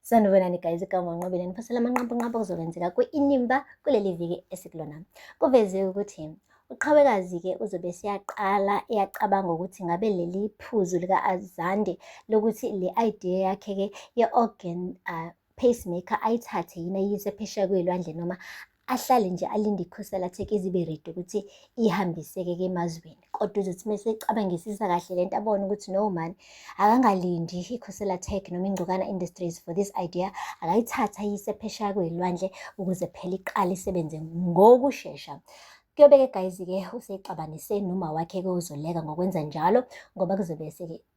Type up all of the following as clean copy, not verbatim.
Sanibonani guys, igama uNqobile niphosela amanqampunqampu okuzokwenzeka kwi-Inimba kuleli viki esikulona. Kuveze ukuthi uqhawekazi-ke uzobe eyaqabanga ukuthi ngabe leli phuzu lika-Azande lokuthi le idea yakhe-ke ye-organ pacemaker ayithathe yini ayiyise phesheya kwey'lwandle noma ahlale nje alinde i-Khoselatheke izibe ready ukuthi ihambiseke-ke emazweni. Kodwa uzothi mese ecabangisisa kahle lento abone ukuthi no man, akangalindi i-Khoselatheke noma iNgcukana Industries for this idea, akayithatha ayise phesheya kwey'lwandle ukuze phela iqale isebenze ngokushesha. Kuyobe-ke guys-ke useyixabanise noma wakhe-ke uZoleka ngokwenza njalo ngoba kuzobe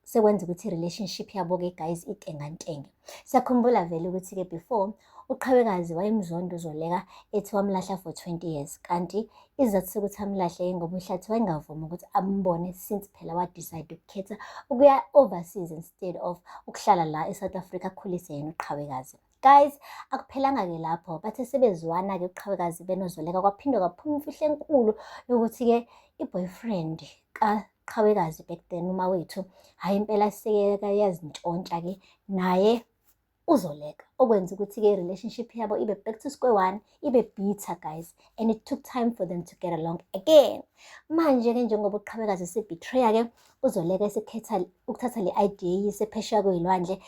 sekwenza ukuthi i-relationship yabo-ke guys itengantenge. Siyakhumbula vele ukuthi-ke before uqhawekazi wayemzonda uZoleka ethi wamlahla for 20 years, kanti izathu sokuthi amlahle ngoba uhlathi wayengavumi ukuthi ambone since phela wadecide ukukhetha ukuya overseas instead of ukuhlala la eSouth Africa akhulise yena uqhawekazi. Guys, akuphelanga-ke lapho, bathe sebezwana-ke uqhawekazi benoZoleka kwaphinde kwaphuma imfihlo enkulu yokuthi-ke i-boyfriend kaqhawekazi back then uma wethu hhayi impela sekeka yazintshontsha-ke naye uZoleka, okwenza ukuthi-ke i-relationship yabo ibe back to square one, ibe bitter guys, and it took time for them to get along again. Manje-ke njengoba uqhawekazi esebetreya-ke uZoleka esekhetha ukuthatha le idea eyise phesheya kwey'lwandle,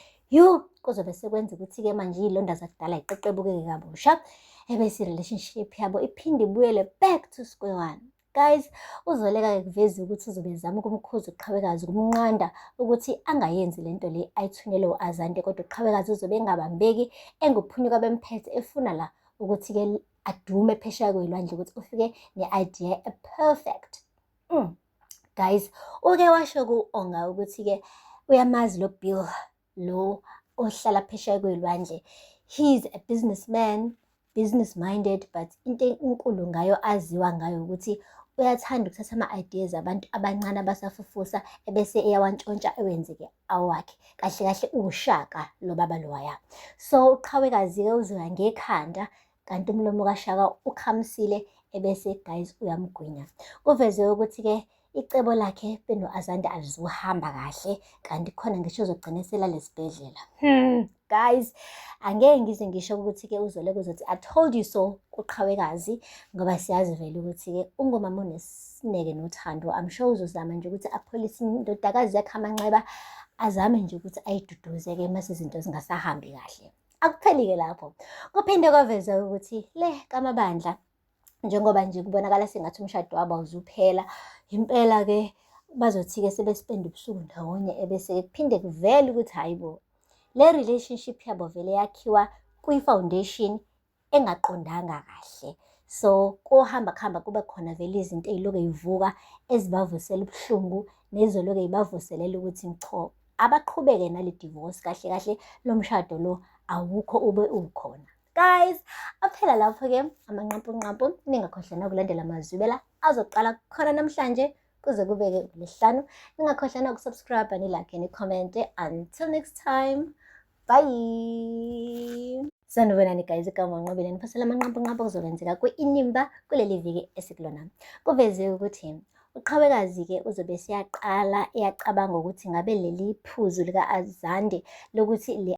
kuzobe sekwenza ukuthi-ke manje iy'londa zakudala yiqeqebukeke kabusha, ebese i-relationship yabo iphinde ibuyele back to square one. Guys, uZoleka-ke kuveza ukuthi uzobe ezama ukumkhuza uqhawekazi, ukumnqanda ukuthi angayenzi lento le ayithunyelwe u-Azande, kodwa uqhawekazi uzobe engabambeki, enguphunyuka bemphethe, efuna la ukuthi-ke adume phesheya kwey'lwandle ukuthi ufike ne-idea perfect. Guys, uke washo ku-Onga ukuthi-ke uyamazi lo Bill lo ohlala phesheya kwey'lwandle, he's a businessman, business minded, but into enkulu ngayo aziwa ngayo ukuthi uyathanda ukuthatha ama-ideas abantu abancane abasafufusa ebese eyawantshontsha ewenzeke awakhe. Kahle kahle uShaka lo baba lowaya. So uqhawekazi-ke uzoya ngekhanda kanti umlomo kaShaka ukhamisile ebese guys uyamgwinya. Kuveze ukuthi-ke icebo lakhe beno-Azande alizuhamba kahle, kanti khona ngisho uzogcina eselala esibhedlela. Guys, angeke ngize ngisho ukuthi-ke uZoleka uzothi I told you so kuqhawekazi, ngoba siyazi vele ukuthi-ke ungumama onesineke nothando. I'm sure uzozama nje ukuthi apholise indodakazi yakhe amanxeba, azame nje ukuthi ayiduduze-ke mase izinto zingasahambi kahle. Akupheli-ke lapho, kuphinde kwaveza ukuthi le kaMabandla, njengoba nje kubonakala sengathi umshado wabo awuzuphela, impela-ke bazothi-ke sebespenda ubusuku ndawonye ebese kuphinde kuvele ukuthi hayi bo, le relationship yabo vele yakhiwa kwi-foundation engaqondanga kahle. So kohamba kuhamba kube khona vele izinto ey'loke y'vuka ezibavusela ubuhlungu nezoloke y'bavuselela ukuthi cho, abaqhubeke nale divorce, kahle kahle lo mshado lo awukho ube ukhona. Guys, aphela lapho-ke amanqampunqampu, ningakhohlwa nakulandela amazwibela azoqala khona namhlanje kuze kube-ke uLwesihlanu. Ningakhohlwa nakusubscribe, nilike, nikhomente. Until next time, bye. Sanibonani guys, igama uNqobile niphosela amanqampunqampu okuzokwenzeka kwi-Inimba kuleli viki esikulona. Kuveze ukuthi uqhawekazi-ke uzobe eyaqabanga ukuthi ngabe leli phuzu lika-Azande lokuthi le